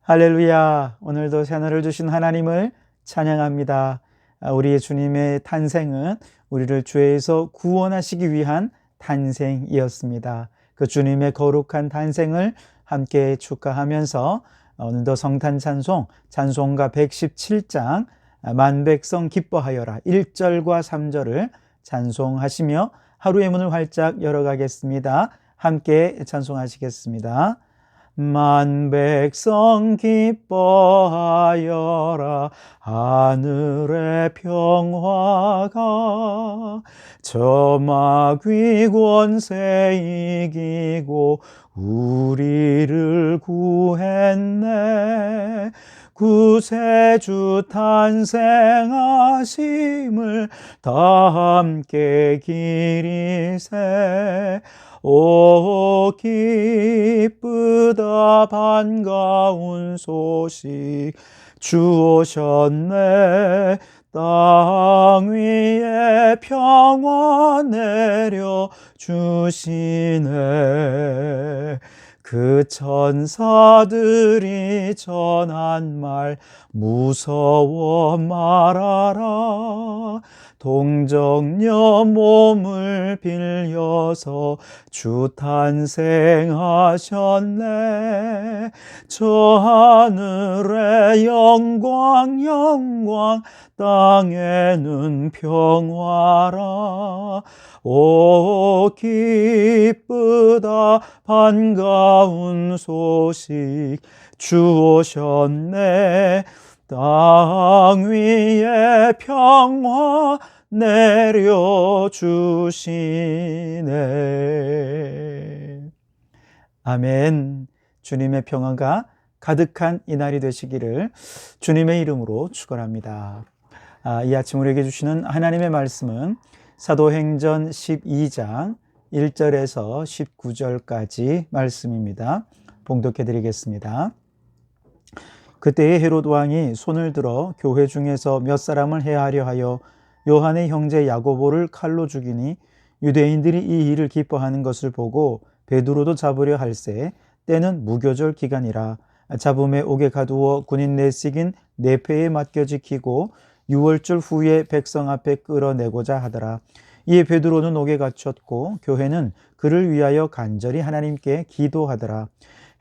할렐루야. 오늘도 새날을 주신 하나님을 찬양합니다. 우리의 주님의 탄생은 우리를 죄에서 구원하시기 위한 탄생이었습니다. 그 주님의 거룩한 탄생을 함께 축하하면서 오늘도 성탄 찬송가 117장 만백성 기뻐하여라 1절과 3절을 찬송하시며 하루의 문을 활짝 열어가겠습니다. 함께 찬송하시겠습니다. 만백성 기뻐하여라 하늘의 평화가 저 마귀 권세 이기고 우리를 구했네. 구세주 탄생하심을 다 함께 기리세. 오 기쁘다 반가운 소식 주 오셨네. 땅 위에 평화 내려 주시네. 그 천사들이 전한 말 무서워 말아라. 동정녀 몸을 빌려서 주 탄생하셨네. 저 하늘의 영광 땅에는 평화라. 오 기쁘다 반가운 소식 주 오셨네. 땅 위에 평화 내려주시네. 아멘. 주님의 평화가 가득한 이날이 되시기를 주님의 이름으로 축원합니다. 이 아침 우리에게 주시는 하나님의 말씀은 사도행전 12장 1절에서 19절까지 말씀입니다. 봉독해 드리겠습니다. 그때에 헤롯 왕이 손을 들어 교회 중에서 몇 사람을 해하려 하여 요한의 형제 야고보를 칼로 죽이니 유대인들이 이 일을 기뻐하는 것을 보고 베드로도 잡으려 할세. 때는 무교절 기간이라. 잡음에 옥에 가두어 군인 내식인 내패에 맡겨 지키고 6월절 후에 백성 앞에 끌어내고자 하더라. 이에 베드로는 옥에 갇혔고 교회는 그를 위하여 간절히 하나님께 기도하더라.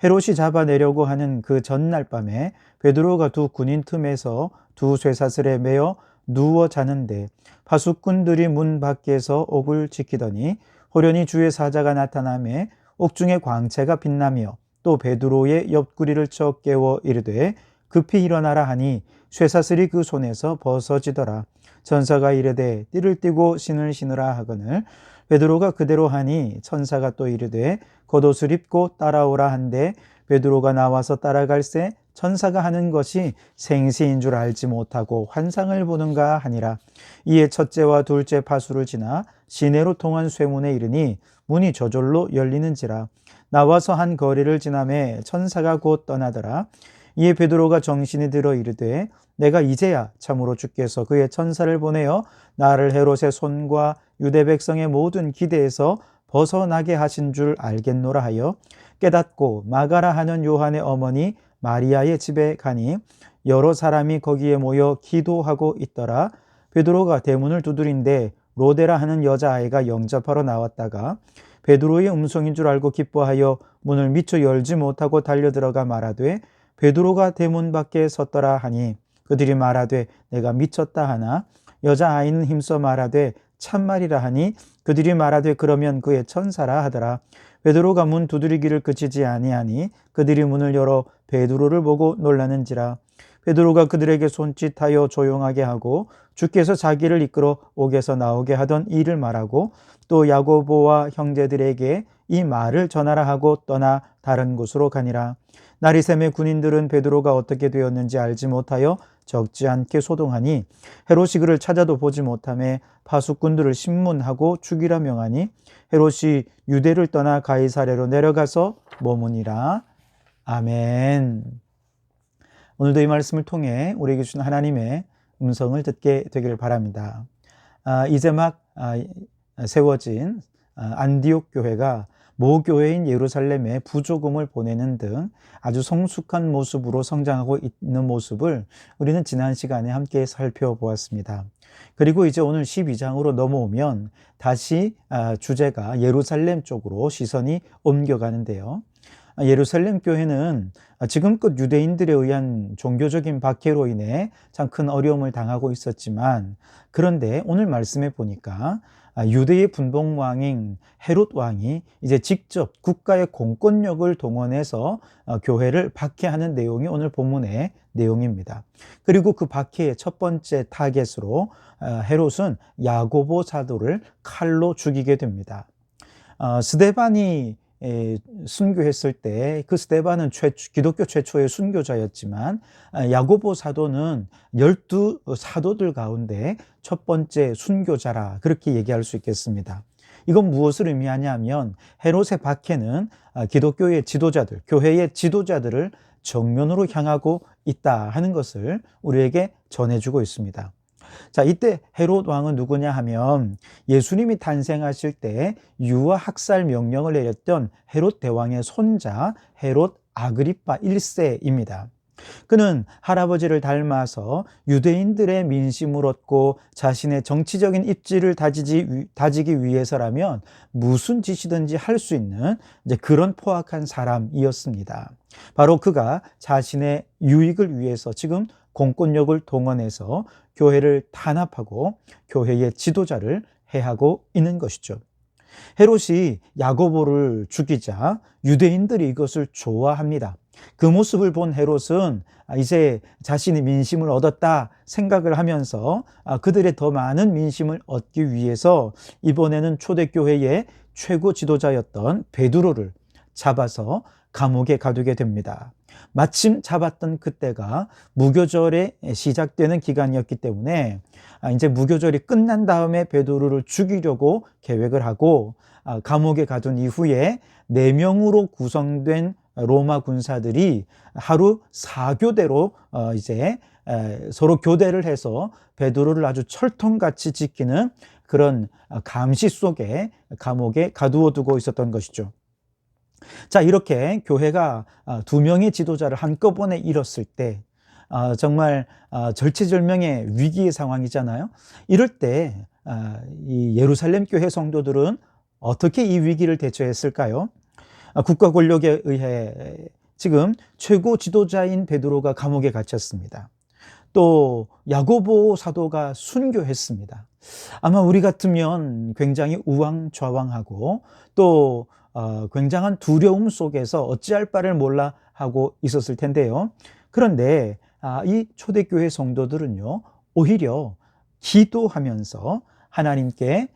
헤롯이 잡아내려고 하는 그 전날 밤에 베드로가 두 군인 틈에서 두 쇠사슬에 매어 누워 자는데 파수꾼들이 문 밖에서 옥을 지키더니 호련히 주의 사자가 나타나매 옥중에 광채가 빛나며 또 베드로의 옆구리를 쳐 깨워 이르되 급히 일어나라 하니 쇠사슬이 그 손에서 벗어지더라. 천사가 이르되 띠를 띠고 신을 신으라 하거늘 베드로가 그대로 하니 천사가 또 이르되 겉옷을 입고 따라오라 한데 베드로가 나와서 따라갈새 천사가 하는 것이 생시인 줄 알지 못하고 환상을 보는가 하니라. 이에 첫째와 둘째 파수를 지나 시내로 통한 쇠문에 이르니 문이 저절로 열리는지라. 나와서 한 거리를 지나매 천사가 곧 떠나더라. 이에 베드로가 정신이 들어 이르되 내가 이제야 참으로 주께서 그의 천사를 보내어 나를 헤롯의 손과 유대 백성의 모든 기대에서 벗어나게 하신 줄 알겠노라 하여 깨닫고 마가라 하는 요한의 어머니 마리아의 집에 가니 여러 사람이 거기에 모여 기도하고 있더라. 베드로가 대문을 두드린데 로데라 하는 여자아이가 영접하러 나왔다가 베드로의 음성인 줄 알고 기뻐하여 문을 미처 열지 못하고 달려들어가 말하되 베드로가 대문 밖에 섰더라 하니 그들이 말하되 내가 미쳤다 하나 여자아이는 힘써 말하되 참말이라 하니 그들이 말하되 그러면 그의 천사라 하더라. 베드로가 문 두드리기를 그치지 아니하니 그들이 문을 열어 베드로를 보고 놀라는지라. 베드로가 그들에게 손짓하여 조용하게 하고 주께서 자기를 이끌어 옥에서 나오게 하던 일을 말하고 또 야고보와 형제들에게 이 말을 전하라 하고 떠나 다른 곳으로 가니라. 날이 새매 군인들은 베드로가 어떻게 되었는지 알지 못하여 적지 않게 소동하니 헤롯이 그를 찾아도 보지 못하매 파수꾼들을 신문하고 죽이라 명하니 헤롯이 유대를 떠나 가이사랴로 내려가서 머무니라. 아멘. 오늘도 이 말씀을 통해 우리에게 주신 하나님의 음성을 듣게 되기를 바랍니다. 이제 막 세워진 안디옥 교회가 모교회인 예루살렘에 부조금을 보내는 등 아주 성숙한 모습으로 성장하고 있는 모습을 우리는 지난 시간에 함께 살펴보았습니다. 그리고 이제 오늘 12장으로 넘어오면 다시 주제가 예루살렘 쪽으로 시선이 옮겨가는데요. 예루살렘 교회는 지금껏 유대인들에 의한 종교적인 박해로 인해 참 큰 어려움을 당하고 있었지만, 그런데 오늘 말씀에 보니까 유대의 분봉왕인 헤롯 왕이 이제 직접 국가의 공권력을 동원해서 교회를 박해하는 내용이 오늘 본문의 내용입니다. 그리고 그 박해의 첫 번째 타겟으로 헤롯은 야고보 사도를 칼로 죽이게 됩니다. 스데반이 순교했을 때 그 스데반은 기독교 최초의 순교자였지만 야고보 사도는 12 사도들 가운데 첫 번째 순교자라 그렇게 얘기할 수 있겠습니다. 이건 무엇을 의미하냐면 헤롯의 박해는 기독교의 지도자들, 교회의 지도자들을 정면으로 향하고 있다 하는 것을 우리에게 전해주고 있습니다. 자, 이때 헤롯 왕은 누구냐 하면 예수님이 탄생하실 때 유아 학살 명령을 내렸던 헤롯 대왕의 손자 헤롯 아그리파 1세입니다. 그는 할아버지를 닮아서 유대인들의 민심을 얻고 자신의 정치적인 입지를 다지기 위해서라면 무슨 짓이든지 할 수 있는 이제 그런 포악한 사람이었습니다. 바로 그가 자신의 유익을 위해서 지금 공권력을 동원해서 교회를 탄압하고 교회의 지도자를 해하고 있는 것이죠. 헤롯이 야고보를 죽이자 유대인들이 이것을 좋아합니다. 그 모습을 본 헤롯은 이제 자신이 민심을 얻었다 생각을 하면서 그들의 더 많은 민심을 얻기 위해서 이번에는 초대교회의 최고 지도자였던 베드로를 잡아서 감옥에 가두게 됩니다. 마침 잡았던 그때가 무교절에 시작되는 기간이었기 때문에 이제 무교절이 끝난 다음에 베드로를 죽이려고 계획을 하고 감옥에 가둔 이후에 4명으로 구성된 로마 군사들이 하루 4교대로 이제 서로 교대를 해서 베드로를 아주 철통같이 지키는 그런 감시 속에 감옥에 가두어 두고 있었던 것이죠. 자, 이렇게 교회가 2명의 지도자를 한꺼번에 잃었을 때 정말 절체절명의 위기의 상황이잖아요. 이럴 때 이 예루살렘 교회 성도들은 어떻게 이 위기를 대처했을까요? 국가 권력에 의해 지금 최고 지도자인 베드로가 감옥에 gat혔습니다. 또 야고보 사도가 순교했습니다. 아마 우리 같으면 굉장히 우왕좌왕하고 또 굉장한 두려움 속에서 어찌할 바를 몰라 하고 있었을 텐데요. 그런데 이 초대교회 성도들은요, 오히려 기도하면서 하나님께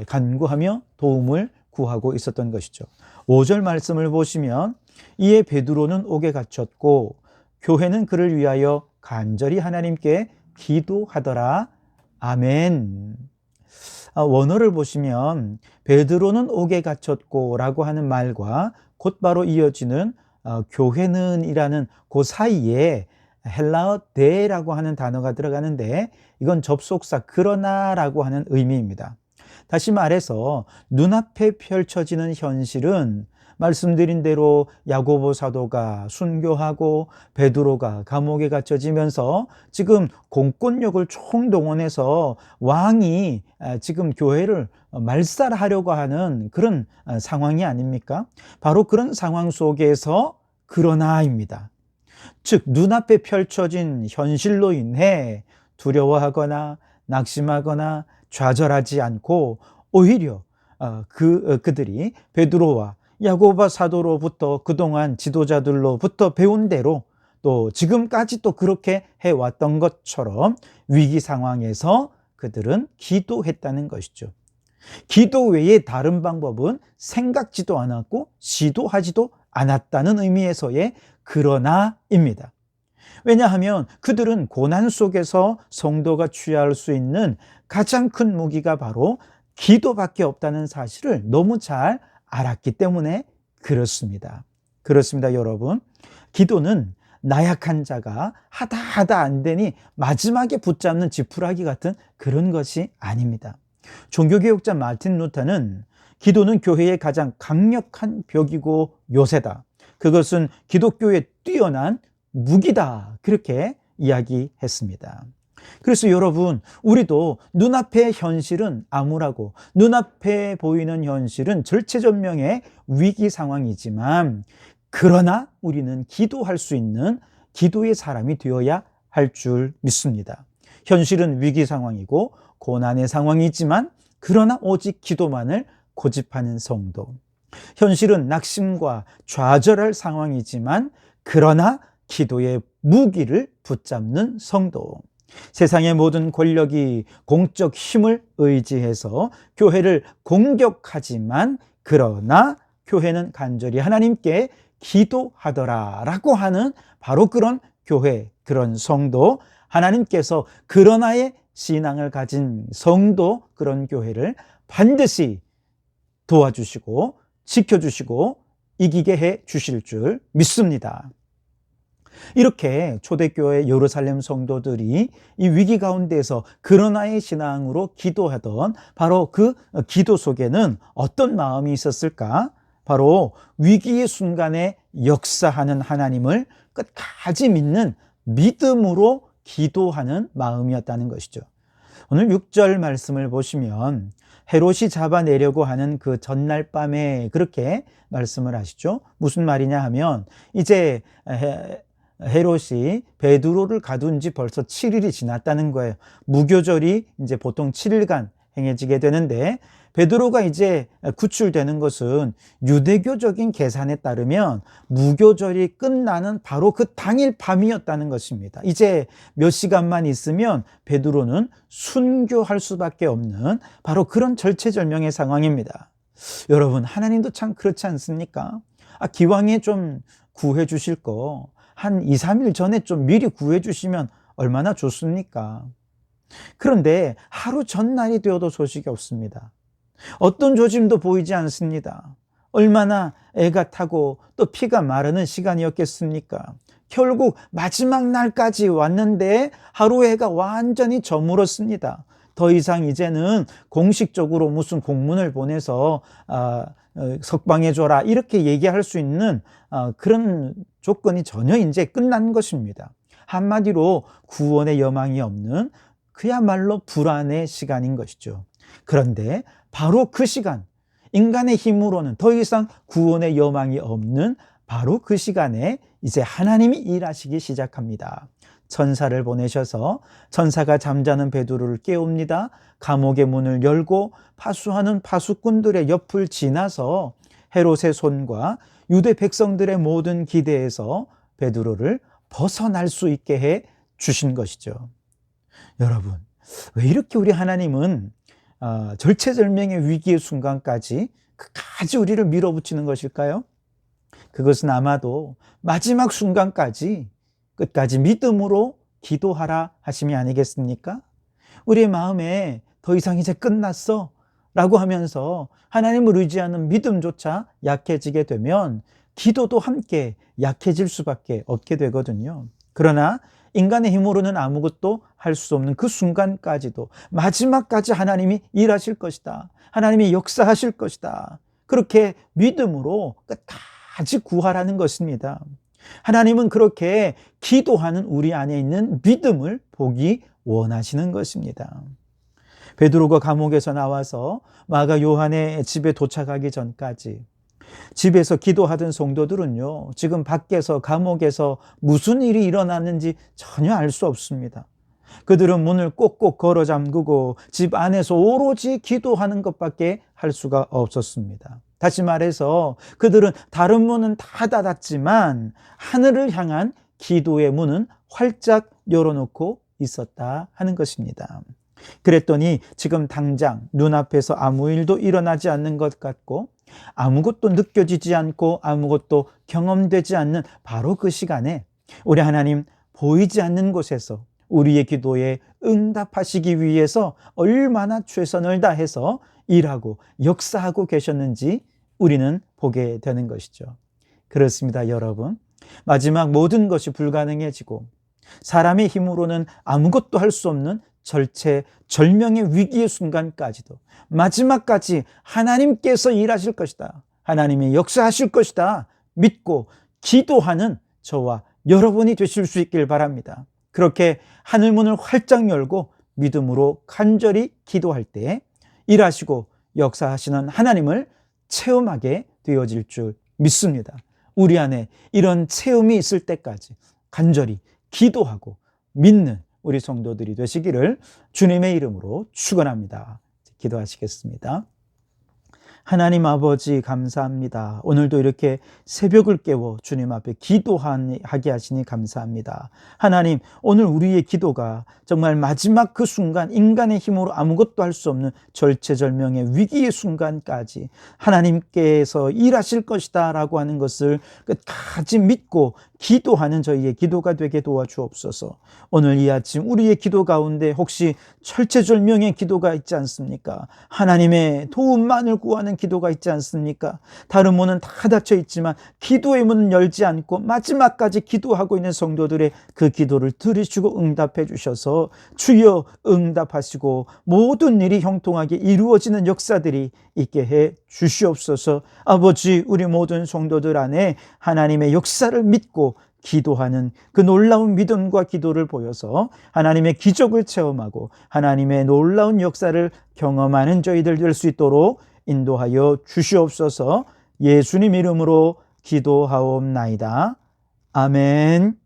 간구하며 도움을 구하고 있었던 것이죠. 5절 말씀을 보시면 이에 베드로는 옥에 갇혔고 교회는 그를 위하여 간절히 하나님께 기도하더라. 아멘. 원어를 보시면 베드로는 옥에 갇혔고 라고 하는 말과 곧바로 이어지는 교회는 이라는 그 사이에 헬라어 데라고 하는 단어가 들어가는데 이건 접속사 그러나 라고 하는 의미입니다. 다시 말해서 눈앞에 펼쳐지는 현실은 말씀드린 대로 야고보 사도가 순교하고 베드로가 감옥에 갇혀지면서 지금 공권력을 총동원해서 왕이 지금 교회를 말살하려고 하는 그런 상황이 아닙니까? 바로 그런 상황 속에서 그러나입니다. 즉 눈앞에 펼쳐진 현실로 인해 두려워하거나 낙심하거나 좌절하지 않고 오히려 그들이 베드로와 야고보 사도로부터 그동안 지도자들로부터 배운 대로 또 지금까지 또 그렇게 해왔던 것처럼 위기 상황에서 그들은 기도했다는 것이죠. 기도 외에 다른 방법은 생각지도 않았고 시도하지도 않았다는 의미에서의 그러나입니다. 왜냐하면 그들은 고난 속에서 성도가 취할 수 있는 가장 큰 무기가 바로 기도밖에 없다는 사실을 너무 잘 알았기 때문에 그렇습니다. 그렇습니다, 여러분. 기도는 나약한 자가 하다 안 되니 마지막에 붙잡는 지푸라기 같은 그런 것이 아닙니다. 종교개혁자 마틴 루터는 기도는 교회의 가장 강력한 벽이고 요새다. 그것은 기독교의 뛰어난 무기다. 그렇게 이야기했습니다. 그래서 여러분, 우리도 눈앞의 현실은 암울하고 눈앞에 보이는 현실은 절체절명의 위기 상황이지만, 그러나 우리는 기도할 수 있는 기도의 사람이 되어야 할 줄 믿습니다. 현실은 위기 상황이고 고난의 상황이지만, 그러나 오직 기도만을 고집하는 성도. 현실은 낙심과 좌절할 상황이지만, 그러나 기도의 무기를 붙잡는 성도. 세상의 모든 권력이 공적 힘을 의지해서 교회를 공격하지만, 그러나 교회는 간절히 하나님께 기도하더라 라고 하는 바로 그런 교회, 그런 성도, 하나님께서 그러나의 신앙을 가진 성도, 그런 교회를 반드시 도와주시고 지켜주시고 이기게 해 주실 줄 믿습니다. 이렇게 초대교회 예루살렘 성도들이 이 위기 가운데서 그러나의 신앙으로 기도하던 바로 그 기도 속에는 어떤 마음이 있었을까? 바로 위기의 순간에 역사하는 하나님을 끝까지 믿는 믿음으로 기도하는 마음이었다는 것이죠. 오늘 6절 말씀을 보시면 헤롯이 잡아내려고 하는 그 전날 밤에 그렇게 말씀을 하시죠. 무슨 말이냐 하면, 이제 헤롯이 베드로를 가둔 지 벌써 7일이 지났다는 거예요. 무교절이 이제 보통 7일간 행해지게 되는데, 베드로가 이제 구출되는 것은 유대교적인 계산에 따르면 무교절이 끝나는 바로 그 당일 밤이었다는 것입니다. 이제 몇 시간만 있으면 베드로는 순교할 수밖에 없는 바로 그런 절체절명의 상황입니다. 여러분, 하나님도 참 그렇지 않습니까? 기왕에 좀 구해 주실 거 한 2, 3일 전에 좀 미리 구해 주시면 얼마나 좋습니까? 그런데 하루 전날이 되어도 소식이 없습니다. 어떤 조짐도 보이지 않습니다. 얼마나 애가 타고 또 피가 마르는 시간이었겠습니까? 결국 마지막 날까지 왔는데 하루 해가 완전히 저물었습니다. 더 이상 이제는 공식적으로 무슨 공문을 보내서 석방해줘라 이렇게 얘기할 수 있는 그런 조건이 전혀 이제 끝난 것입니다. 한마디로 구원의 여망이 없는 그야말로 불안의 시간인 것이죠. 그런데 바로 그 시간, 인간의 힘으로는 더 이상 구원의 여망이 없는 바로 그 시간에 이제 하나님이 일하시기 시작합니다. 천사를 보내셔서 천사가 잠자는 베드로를 깨웁니다. 감옥의 문을 열고 파수하는 파수꾼들의 옆을 지나서 헤롯의 손과 유대 백성들의 모든 기대에서 베드로를 벗어날 수 있게 해 주신 것이죠. 여러분, 왜 이렇게 우리 하나님은 절체절명의 위기의 순간까지 끝까지 우리를 밀어붙이는 것일까요? 그것은 아마도 마지막 순간까지 끝까지 믿음으로 기도하라 하심이 아니겠습니까? 우리의 마음에 더 이상 이제 끝났어 라고 하면서 하나님을 의지하는 믿음조차 약해지게 되면 기도도 함께 약해질 수밖에 없게 되거든요. 그러나 인간의 힘으로는 아무것도 할 수 없는 그 순간까지도 마지막까지 하나님이 일하실 것이다. 하나님이 역사하실 것이다. 그렇게 믿음으로 끝까지 구하라는 것입니다. 하나님은 그렇게 기도하는 우리 안에 있는 믿음을 보기 원하시는 것입니다. 베드로가 감옥에서 나와서 마가 요한의 집에 도착하기 전까지 집에서 기도하던 성도들은요, 지금 밖에서 감옥에서 무슨 일이 일어났는지 전혀 알 수 없습니다. 그들은 문을 꼭꼭 걸어 잠그고 집 안에서 오로지 기도하는 것밖에 할 수가 없었습니다. 다시 말해서 그들은 다른 문은 다 닫았지만 하늘을 향한 기도의 문은 활짝 열어놓고 있었다 하는 것입니다. 그랬더니 지금 당장 눈앞에서 아무 일도 일어나지 않는 것 같고 아무것도 느껴지지 않고 아무것도 경험되지 않는 바로 그 시간에 우리 하나님 보이지 않는 곳에서 우리의 기도에 응답하시기 위해서 얼마나 최선을 다해서 일하고 역사하고 계셨는지 우리는 보게 되는 것이죠. 그렇습니다, 여러분. 마지막 모든 것이 불가능해지고 사람의 힘으로는 아무것도 할 수 없는 절체절명의 위기의 순간까지도 마지막까지 하나님께서 일하실 것이다, 하나님이 역사하실 것이다 믿고 기도하는 저와 여러분이 되실 수 있길 바랍니다. 그렇게 하늘문을 활짝 열고 믿음으로 간절히 기도할 때 일하시고 역사하시는 하나님을 체험하게 되어질 줄 믿습니다. 우리 안에 이런 체험이 있을 때까지 간절히 기도하고 믿는 우리 성도들이 되시기를 주님의 이름으로 축원합니다. 기도하시겠습니다. 하나님 아버지 감사합니다. 오늘도 이렇게 새벽을 깨워 주님 앞에 기도하게 하시니 감사합니다. 하나님, 오늘 우리의 기도가 정말 마지막 그 순간 인간의 힘으로 아무것도 할 수 없는 절체절명의 위기의 순간까지 하나님께서 일하실 것이다 라고 하는 것을 끝까지 믿고 기도하는 저희의 기도가 되게 도와주옵소서. 오늘 이 아침 우리의 기도 가운데 혹시 절체절명의 기도가 있지 않습니까? 하나님의 도움만을 구하는 기도가 있지 않습니까? 다른 문은 다 닫혀 있지만 기도의 문은 열지 않고 마지막까지 기도하고 있는 성도들의 그 기도를 들으시고 응답해 주셔서 주여 응답하시고 모든 일이 형통하게 이루어지는 역사들이 있게 해 주시옵소서. 아버지, 우리 모든 성도들 안에 하나님의 역사를 믿고 기도하는 그 놀라운 믿음과 기도를 보여서 하나님의 기적을 체험하고 하나님의 놀라운 역사를 경험하는 저희들 될 수 있도록 인도하여 주시옵소서. 예수님 이름으로 기도하옵나이다. 아멘.